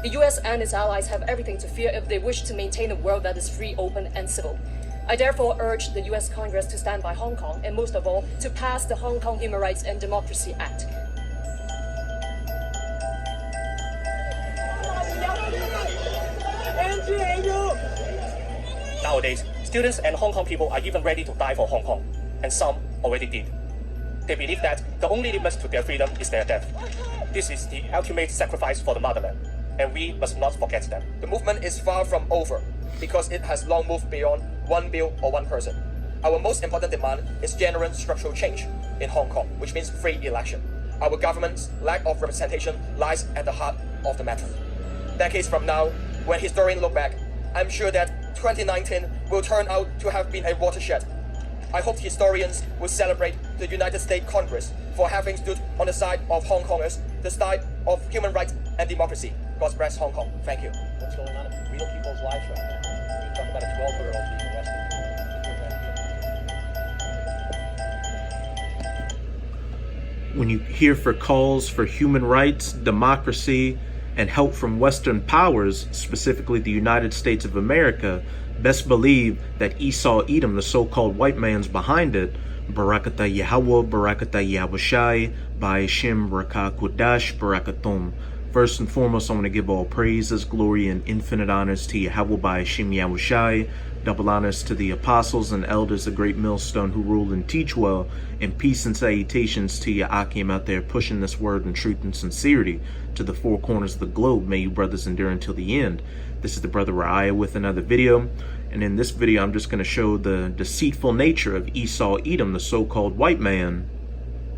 The US and its allies have everything to fear if they wish to maintain a world that is free, open, and civil. I therefore urge the US Congress to stand by Hong Kong, and most of all, to pass the Hong Kong Human Rights and Democracy Act. Nowadays, students and Hong Kong people are even ready to die for Hong Kong, and some already did. They believe that the only limit to their freedom is their death. This is the ultimate sacrifice for the motherland, and we must not forget them. The movement is far from over, because it has long moved beyond one bill or one person. Our most important demand is genuine structural change in Hong Kong, which means free election. Our government's lack of representation lies at the heart of the matter. Decades from now, when historians look back, I'm sure that 2019 will turn out to have been a watershed. I hope historians will celebrate the United States Congress for having stood on the side of Hong Kongers, the side of human rights and democracy. God bless Hong Kong. Thank you. What's going on in real people's lives right now? You talk about a 12-year-old being arrested. When you hear for calls for human rights, democracy, and help from Western powers, specifically the United States of America, best believe that Esau Edom, the so-called white man's behind it. Barakata Yahweh, Barakata Yahushai, Ba'ashim, Barakah Kudash, Barakatum. First and foremost, I want to give all praises, glory, and infinite honors to Yahweh Ba'ashim Yahushai. Double honors to the apostles and elders, the great millstone who rule and teach well, and peace and salutations to your Akim out there pushing this word in truth and sincerity to the four corners of the globe. May you brothers endure until the end. This is the brother Raya with another video, and in this video I'm just going to show the deceitful nature of Esau Edom, the so-called white man,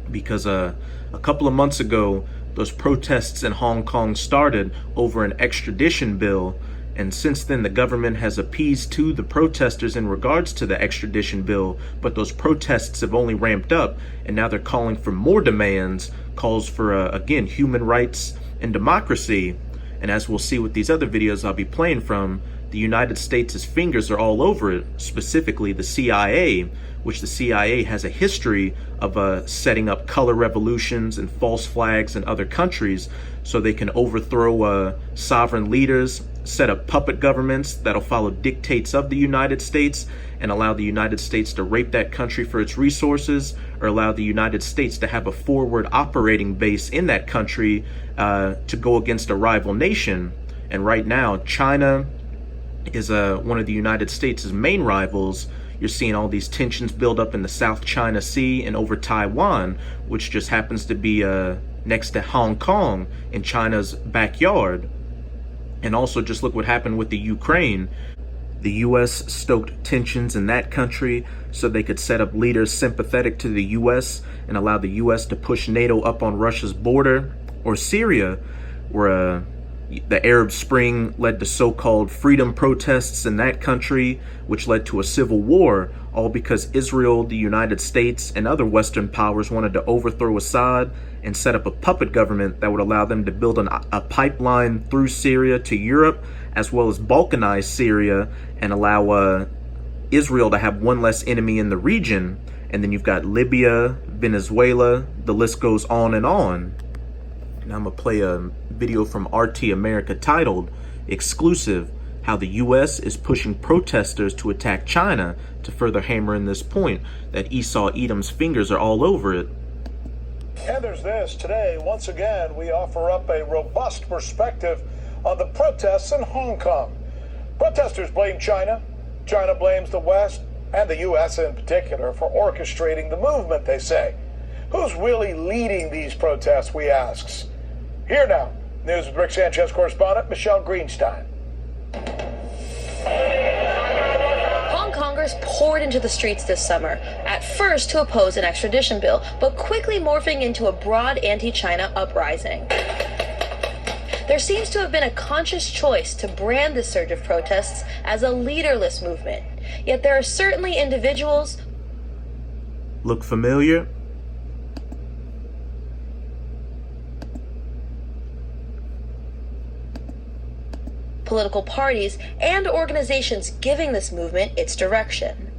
because a couple of months ago those protests in Hong Kong started over an extradition bill. And since then, the government has appeased to the protesters in regards to the extradition bill, but those protests have only ramped up, and now they're calling for more demands, calls for, again, human rights and democracy. And as we'll see with these other videos I'll be playing from, the United States' fingers are all over it, specifically the CIA, which the CIA has a history of setting up color revolutions and false flags in other countries so they can overthrow sovereign leaders, set up puppet governments that'll follow dictates of the United States and allow the United States to rape that country for its resources, or allow the United States to have a forward operating base in that country to go against a rival nation. And right now, China is one of the United States' main rivals. You're seeing all these tensions build up in the South China Sea and over Taiwan, which just happens to be next to Hong Kong in China's backyard. And also just look what happened with the Ukraine. The US stoked tensions in that country so they could set up leaders sympathetic to the US and allow the US to push NATO up on Russia's border. Or Syria, where the Arab Spring led to so-called freedom protests in that country, which led to a civil war, all because Israel, the United States, and other Western powers wanted to overthrow Assad and set up a puppet government that would allow them to build a pipeline through Syria to Europe, as well as balkanize Syria and allow Israel to have one less enemy in the region. And then you've got Libya, Venezuela, the list goes on and on. And I'm going to play a video from RT America titled, Exclusive, How the U.S. is Pushing Protesters to Attack China, to further hammer in this point that Esau Edom's fingers are all over it. And there's this. Today, once again, we offer up a robust perspective on the protests in Hong Kong. Protesters blame China. China blames the West, and the U.S. in particular, for orchestrating the movement, they say. Who's really leading these protests, we ask. Here now, News with Rick Sanchez correspondent Michelle Greenstein. Hong Kongers poured into the streets this summer, at first to oppose an extradition bill, but quickly morphing into a broad anti-China uprising. There seems to have been a conscious choice to brand this surge of protests as a leaderless movement. Yet there are certainly individuals. Look familiar? Political parties and organizations giving this movement its direction.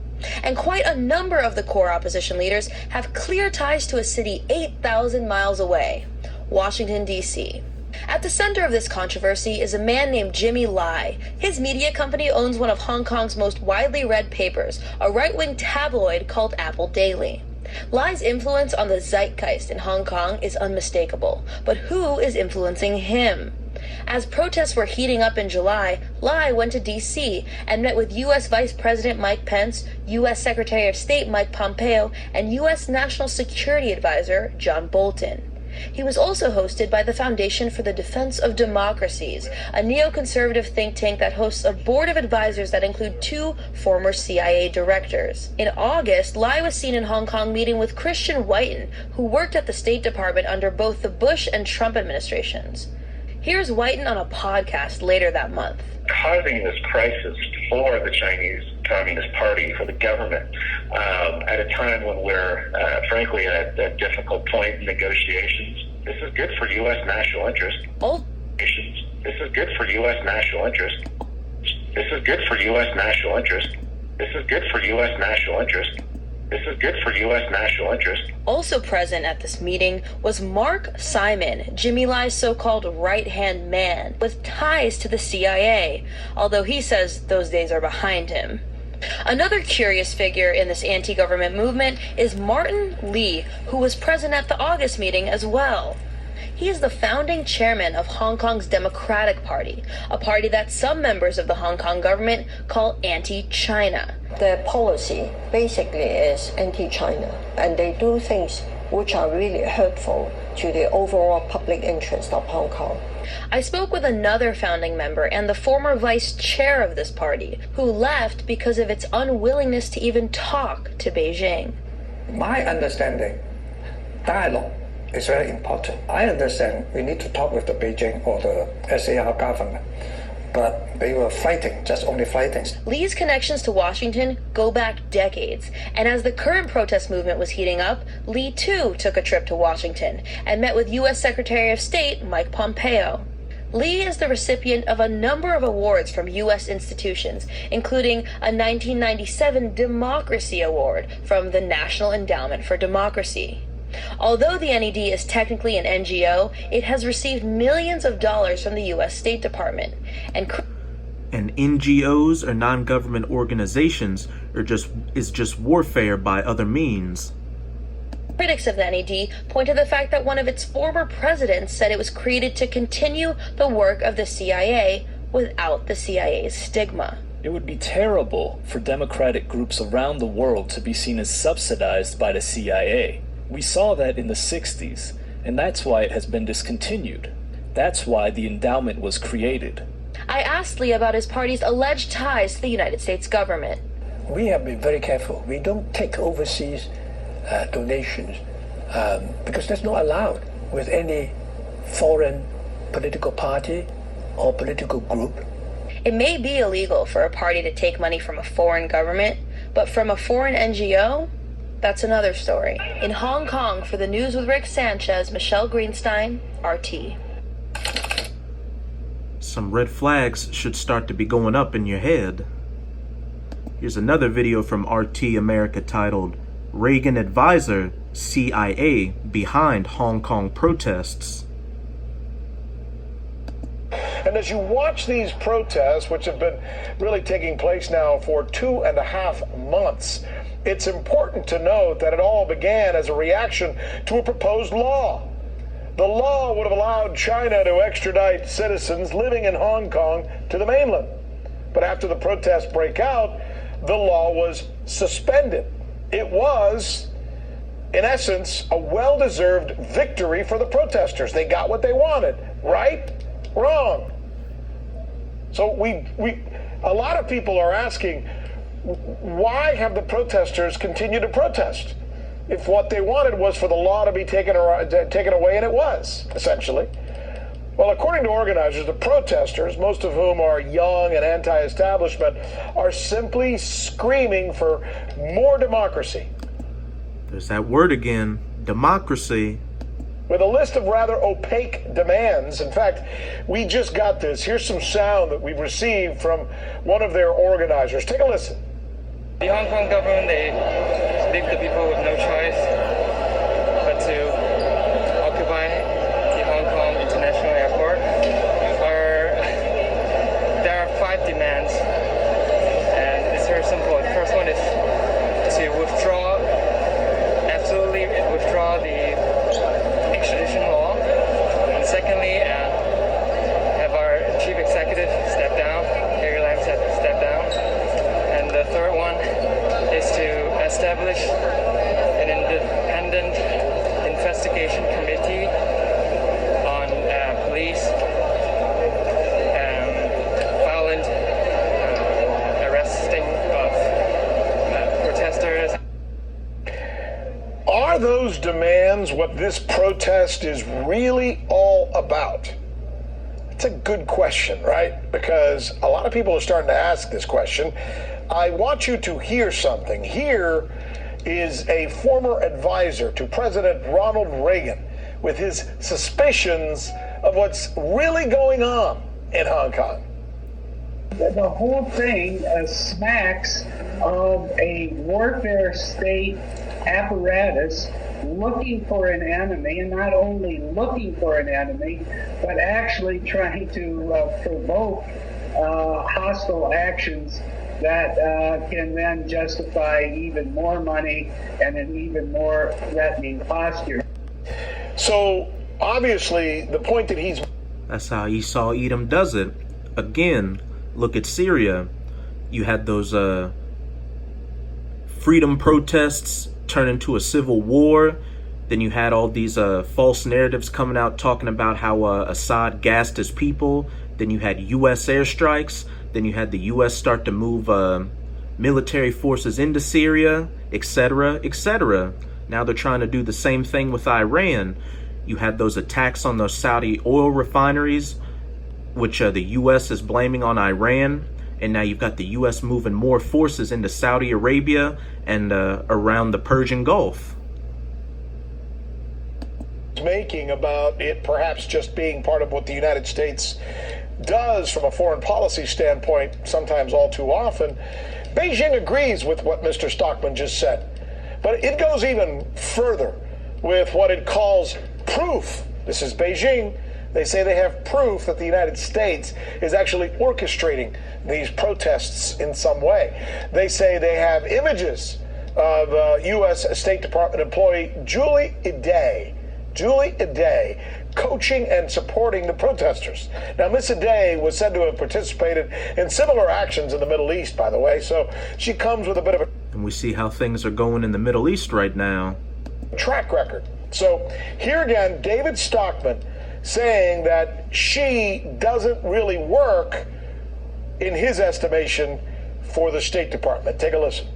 And quite a number of the core opposition leaders have clear ties to a city 8,000 miles away, Washington, D.C. At the center of this controversy is a man named Jimmy Lai. His media company owns one of Hong Kong's most widely read papers, a right-wing tabloid called Apple Daily. Lai's influence on the zeitgeist in Hong Kong is unmistakable, but who is influencing him? As protests were heating up in July, Lai went to D.C. and met with U.S. Vice President Mike Pence, U.S. Secretary of State Mike Pompeo, and U.S. National Security Advisor John Bolton. He was also hosted by the Foundation for the Defense of Democracies, a neoconservative think tank that hosts a board of advisors that include 2 former CIA directors. In August, Lai was seen in Hong Kong meeting with Christian Whiten, who worked at the State Department under both the Bush and Trump administrations. Here's Whiten on a podcast later that month. Causing this crisis for the Chinese Communist Party, for the government, at a time when we're, frankly, at a difficult point in negotiations. This is good for U.S. national interest. This is good for U.S. national interest. This is good for U.S. national interest. This is good for U.S. national interest. This is good for U.S. national interest. Also present at this meeting was Mark Simon, Jimmy Lai's so-called right-hand man, with ties to the CIA, although he says those days are behind him. Another curious figure in this anti-government movement is Martin Lee, who was present at the August meeting as well. He is the founding chairman of Hong Kong's Democratic Party, a party that some members of the Hong Kong government call anti-China. Their policy basically is anti-China, and they do things which are really hurtful to the overall public interest of Hong Kong. I spoke with another founding member and the former vice chair of this party, who left because of its unwillingness to even talk to Beijing. My understanding, dialogue is very important. I understand we need to talk with the Beijing or the SAR government, but they were fighting, just only fighting. Lee's connections to Washington go back decades, and as the current protest movement was heating up, Lee too took a trip to Washington and met with U.S. Secretary of State Mike Pompeo. Lee is the recipient of a number of awards from U.S. institutions, including a 1997 Democracy Award from the National Endowment for Democracy. Although the NED is technically an NGO, it has received millions of dollars from the U.S. State Department. And NGOs or non-government organizations is just warfare by other means. Critics of the NED point to the fact that one of its former presidents said it was created to continue the work of the CIA without the CIA's stigma. It would be terrible for democratic groups around the world to be seen as subsidized by the CIA. We saw that in the 60s, and that's why it has been discontinued. That's why the endowment was created. I asked Lee about his party's alleged ties to the United States government. We have been very careful. We don't take overseas donations because that's not allowed with any foreign political party or political group. It may be illegal for a party to take money from a foreign government, but from a foreign NGO? That's another story. In Hong Kong, for the News with Rick Sanchez, Michelle Greenstein, RT. Some red flags should start to be going up in your head. Here's another video from RT America titled, Reagan Advisor, CIA Behind Hong Kong Protests. And as you watch these protests, which have been really taking place now for 2.5 months, it's important to note that it all began as a reaction to a proposed law. The law would have allowed China to extradite citizens living in Hong Kong to the mainland. But after the protests break out, the law was suspended. It was, in essence, a well-deserved victory for the protesters. They got what they wanted. Right? Wrong. So a lot of people are asking, why have the protesters continued to protest? If what they wanted was for the law to be taken away, and it was, essentially. Well, according to organizers, the protesters, most of whom are young and anti-establishment, are simply screaming for more democracy. There's that word again, democracy. With a list of rather opaque demands. In fact, we just got this. Here's some sound that we've received from one of their organizers. Take a listen. The Hong Kong government, they leave the people with no choice but to occupy the Hong Kong International Airport. those demands what this protest is really all about? It's a good question, right? Because a lot of people are starting to ask this question. I want you to hear something. Here is a former advisor to President Ronald Reagan with his suspicions of what's really going on in Hong Kong. The whole thing smacks of a warfare state apparatus looking for an enemy, and not only looking for an enemy, but actually trying to provoke hostile actions that can then justify even more money and an even more threatening posture. So, obviously, the point that he's... That's how Esau Edom does it. Again, look at Syria. You had those freedom protests turn into a civil war. Then you had all these false narratives coming out talking about how Assad gassed his people. Then you had U.S. airstrikes. Then you had the U.S. start to move military forces into Syria, etc., etc. Now they're trying to do the same thing with Iran. You had those attacks on those Saudi oil refineries, which the U.S. is blaming on Iran. And now you've got the U.S. moving more forces into Saudi Arabia and around the Persian Gulf. Making about it perhaps just being part of what the United States does from a foreign policy standpoint, sometimes all too often. Beijing agrees with what Mr. Stockman just said, but it goes even further with what it calls proof. This is Beijing. They say they have proof that the United States is actually orchestrating these protests in some way. They say they have images of U.S. State Department employee Julie Edey coaching and supporting the protesters. Now, Miss Edey was said to have participated in similar actions in the Middle East, by the way, so she comes with a bit of a... And we see how things are going in the Middle East right now. ...track record. So here again, David Stockman saying that she doesn't really work, in his estimation, for the State Department. Take a listen.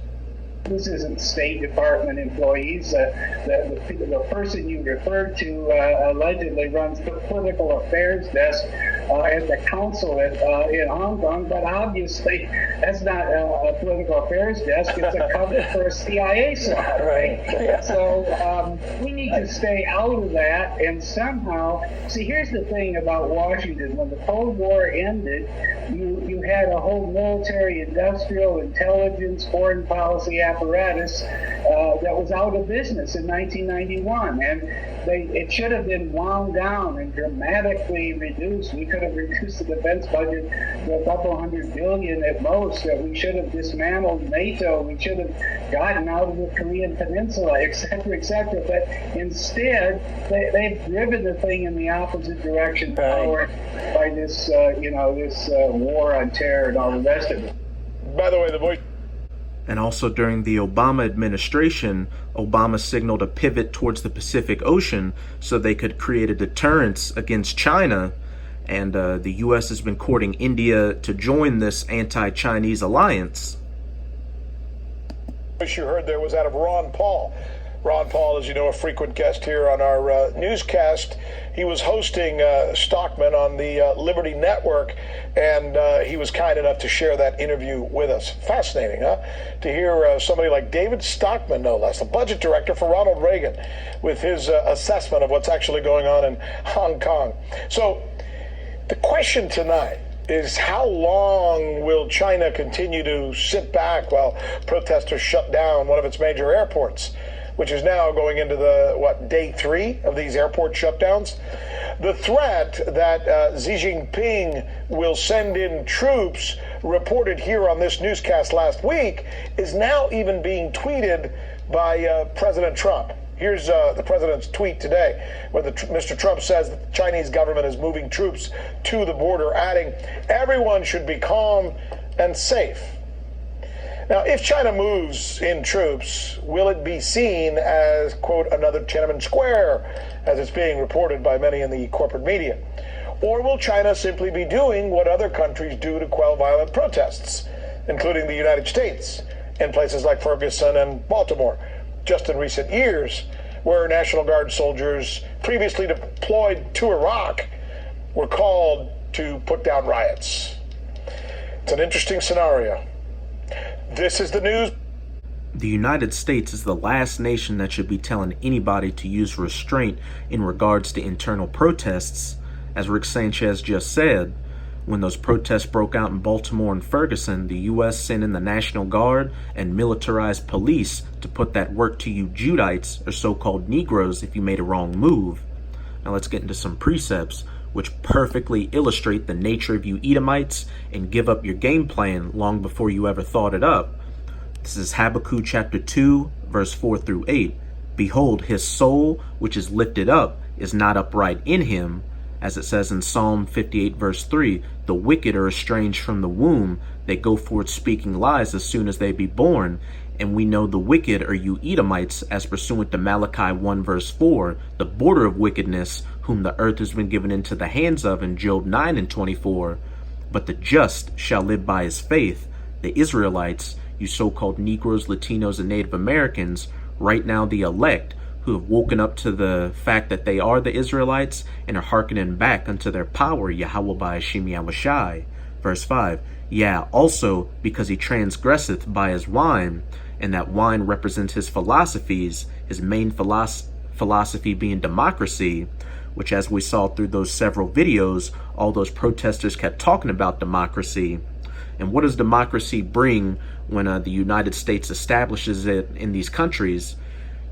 This isn't State Department employees. The person you referred to allegedly runs the political affairs desk at the consulate in Hong Kong, but obviously that's not a political affairs desk. It's a cover for a CIA slot, right? Yeah. So we need to stay out of that and somehow see. Here's the thing about Washington: when the Cold War ended, you had a whole military, industrial, intelligence, foreign policy apparatus that was out of business in 1991, and it should have been wound down and dramatically reduced. We could have reduced the defense budget to a couple $100 billion at most. We should have dismantled NATO. We should have gotten out of the Korean Peninsula, etc., etc. But instead, they've driven the thing in the opposite direction, powered by this, this war on terror and all the rest of it. By the way, the voice. And also during the Obama administration, Obama signaled a pivot towards the Pacific Ocean so they could create a deterrence against China. And the U.S. has been courting India to join this anti-Chinese alliance. What you heard there was out of Ron Paul. Ron Paul, as you know, a frequent guest here on our newscast. He was hosting Stockman on the Liberty Network, and he was kind enough to share that interview with us. Fascinating, huh? To hear somebody like David Stockman, no less, the budget director for Ronald Reagan, with his assessment of what's actually going on in Hong Kong. So the question tonight is, how long will China continue to sit back while protesters shut down one of its major airports, which is now going into the, day 3 of these airport shutdowns? The threat that Xi Jinping will send in troops, reported here on this newscast last week, is now even being tweeted by President Trump. Here's the president's tweet today, where Mr. Trump says that the Chinese government is moving troops to the border, adding, "Everyone should be calm and safe." Now, if China moves in troops, will it be seen as, quote, another Tiananmen Square, as it's being reported by many in the corporate media? Or will China simply be doing what other countries do to quell violent protests, including the United States, in places like Ferguson and Baltimore, just in recent years, where National Guard soldiers previously deployed to Iraq were called to put down riots. It's an interesting scenario. This is the news. The United States is the last nation that should be telling anybody to use restraint in regards to internal protests. As Rick Sanchez just said, when those protests broke out in Baltimore and Ferguson, the U.S. sent in the National Guard and militarized police to put that work to you Judites, or so-called Negroes, if you made a wrong move. Now let's get into some precepts which perfectly illustrate the nature of you Edomites and give up your game plan long before you ever thought it up. This is Habakkuk chapter 2, verse 4 through 8. Behold, his soul, which is lifted up, is not upright in him. As it says in Psalm 58, verse 3, the wicked are estranged from the womb. They go forth speaking lies as soon as they be born. And we know the wicked are you Edomites, as pursuant to Malachi 1, verse 4, the border of wickedness, whom the earth has been given into the hands of in Job 9 and 24. But the just shall live by his faith. The Israelites, you so-called Negroes, Latinos, and Native Americans, right now the elect, who have woken up to the fact that they are the Israelites and are hearkening back unto their power, Yahweh by Hashem Yahushai. Verse 5, yeah, also because he transgresseth by his wine, and that wine represents his philosophies, his main philosophy being democracy, which, as we saw through those several videos, all those protesters kept talking about democracy. And what does democracy bring when the United States establishes it in these countries?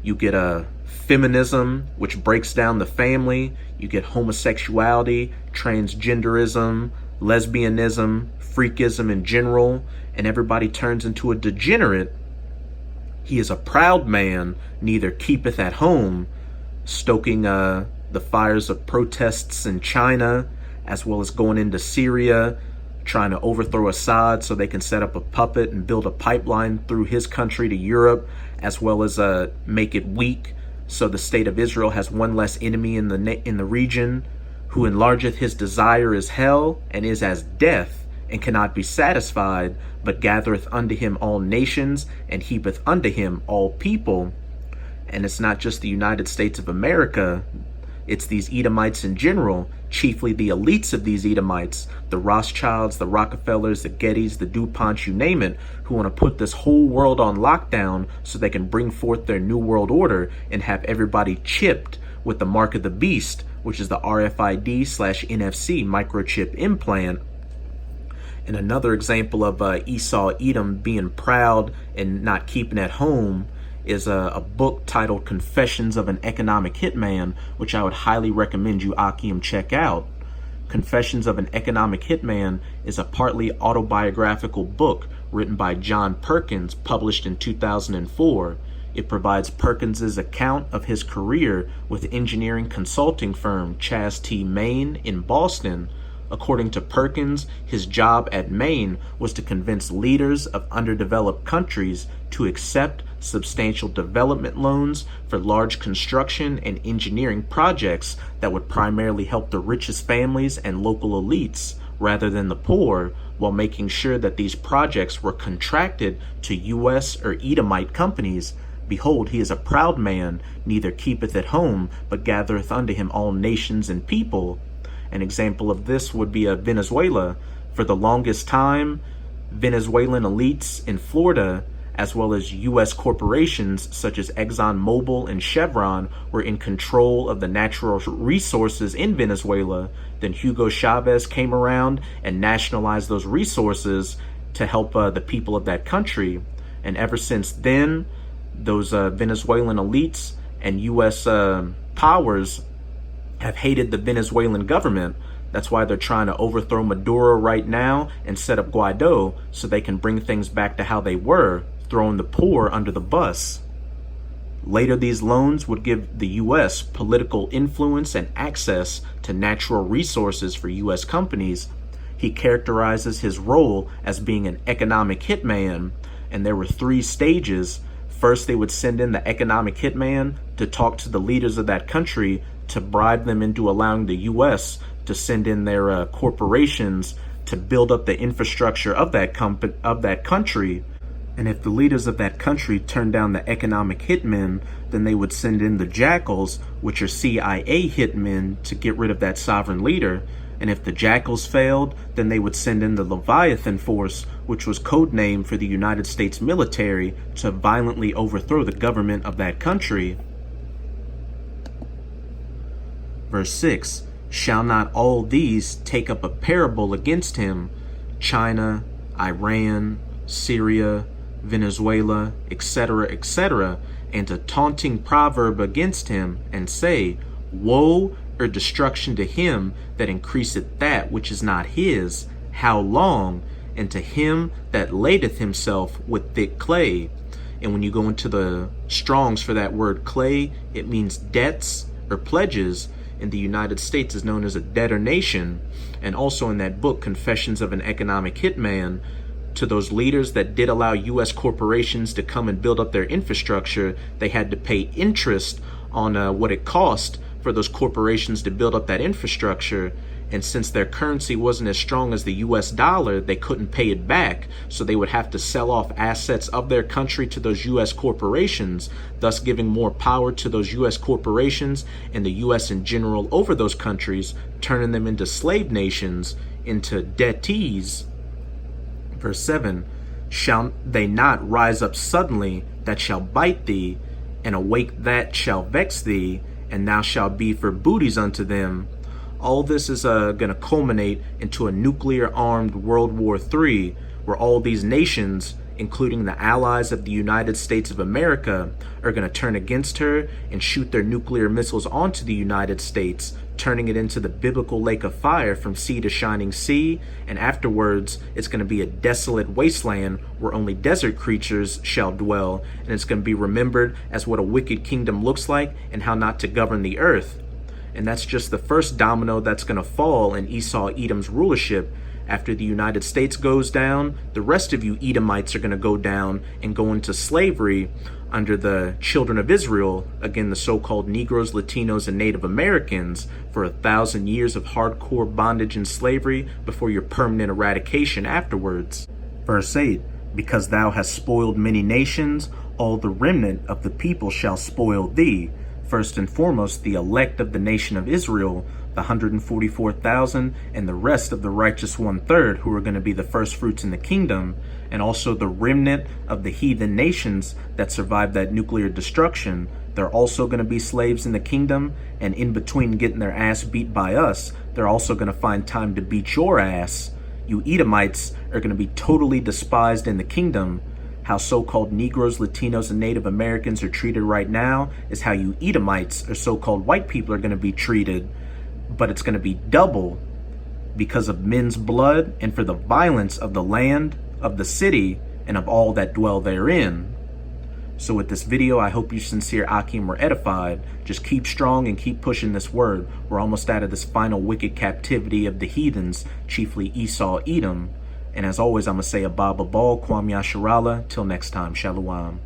You get a feminism, which breaks down the family. You get homosexuality, transgenderism, lesbianism, freakism in general, and everybody turns into a degenerate. He is a proud man, neither keepeth at home, stoking the fires of protests in China, as well as going into Syria, trying to overthrow Assad so they can set up a puppet and build a pipeline through his country to Europe, as well as make it weak so the state of Israel has one less enemy in the region, who enlargeth his desire is hell, and is as death, and cannot be satisfied, but gathereth unto him all nations, and heapeth unto him all people. And it's not just the United States of America, it's these Edomites in general, chiefly the elites of these Edomites, the Rothschilds, the Rockefellers, the Gettys, the DuPonts, you name it, who want to put this whole world on lockdown so they can bring forth their new world order and have everybody chipped with the mark of the beast, which is the RFID/NFC microchip implant. And another example of Esau Edom being proud and not keeping at home is a book titled Confessions of an Economic Hitman, which I would highly recommend you Akim check out. Confessions of an Economic Hitman is a partly autobiographical book written by John Perkins, published in 2004. It provides Perkins's account of his career with engineering consulting firm Chas T. Main in Boston. According to Perkins, his job at Main was to convince leaders of underdeveloped countries to accept substantial development loans for large construction and engineering projects that would primarily help the richest families and local elites rather than the poor, while making sure that these projects were contracted to U.S. or Edomite companies. Behold, he is a proud man, neither keepeth at home, but gathereth unto him all nations and people. An example of this would be Venezuela. For the longest time, Venezuelan elites in Florida, as well as U.S. corporations such as ExxonMobil and Chevron, were in control of the natural resources in Venezuela. Then Hugo Chavez came around and nationalized those resources to help the people of that country. And ever since then, those Venezuelan elites and U.S. powers have hated the Venezuelan government. That's why they're trying to overthrow Maduro right now and set up Guaido so they can bring things back to how they were, throwing the poor under the bus. Later, these loans would give the U.S. political influence and access to natural resources for U.S. companies. He characterizes his role as being an economic hitman, and there were 3 stages. First, they would send in the economic hitman to talk to the leaders of that country to bribe them into allowing the U.S. to send in their corporations to build up the infrastructure of that country. And if the leaders of that country turned down the economic hitmen, then they would send in the jackals, which are CIA hitmen, to get rid of that sovereign leader. And if the jackals failed, then they would send in the Leviathan Force, which was codenamed for the United States military, to violently overthrow the government of that country. Verse 6, shall not all these take up a parable against him, China, Iran, Syria, Venezuela, etc., etc., and a taunting proverb against him, and say, woe or destruction to him that increaseth that which is not his, how long? And to him that ladeth himself with thick clay. And when you go into the Strongs for that word clay, it means debts or pledges. In the United States is known as a debtor nation. And also in that book, Confessions of an Economic Hitman, to those leaders that did allow U.S. corporations to come and build up their infrastructure, they had to pay interest on what it cost for those corporations to build up that infrastructure. And since their currency wasn't as strong as the US dollar, they couldn't pay it back. So they would have to sell off assets of their country to those US corporations, thus giving more power to those US corporations and the US in general over those countries, turning them into slave nations, into debtees. Verse 7, shall they not rise up suddenly that shall bite thee, and awake that shall vex thee, and thou shalt be for booties unto them. All this is going to culminate into a nuclear-armed World War III, where all these nations, including the allies of the United States of America, are going to turn against her and shoot their nuclear missiles onto the United States, turning it into the biblical lake of fire from sea to shining sea. And afterwards, it's going to be a desolate wasteland where only desert creatures shall dwell, and it's going to be remembered as what a wicked kingdom looks like and how not to govern the earth. And that's just the first domino that's going to fall in Esau Edom's rulership. After the United States goes down, the rest of you Edomites are going to go down and go into slavery under the children of Israel, again the so-called Negroes, Latinos, and Native Americans, for 1,000 years of hardcore bondage and slavery before your permanent eradication afterwards. Verse 8, because thou hast spoiled many nations, all the remnant of the people shall spoil thee. First and foremost, the elect of the nation of Israel, the 144,000, and the rest of the righteous 1/3 who are going to be the first fruits in the kingdom, and also the remnant of the heathen nations that survived that nuclear destruction. They're also going to be slaves in the kingdom, and in between getting their ass beat by us, they're also going to find time to beat your ass. You Edomites are going to be totally despised in the kingdom. How so-called Negroes, Latinos, and Native Americans are treated right now is how you Edomites, or so-called white people, are going to be treated. But it's going to be double because of men's blood and for the violence of the land, of the city, and of all that dwell therein. So with this video, I hope you sincere Akim were edified. Just keep strong and keep pushing this word. We're almost out of this final wicked captivity of the heathens, chiefly Esau Edom. And as always, I'm going to say Abba Babal, Kwam Yasharala. Till next time, Shalom.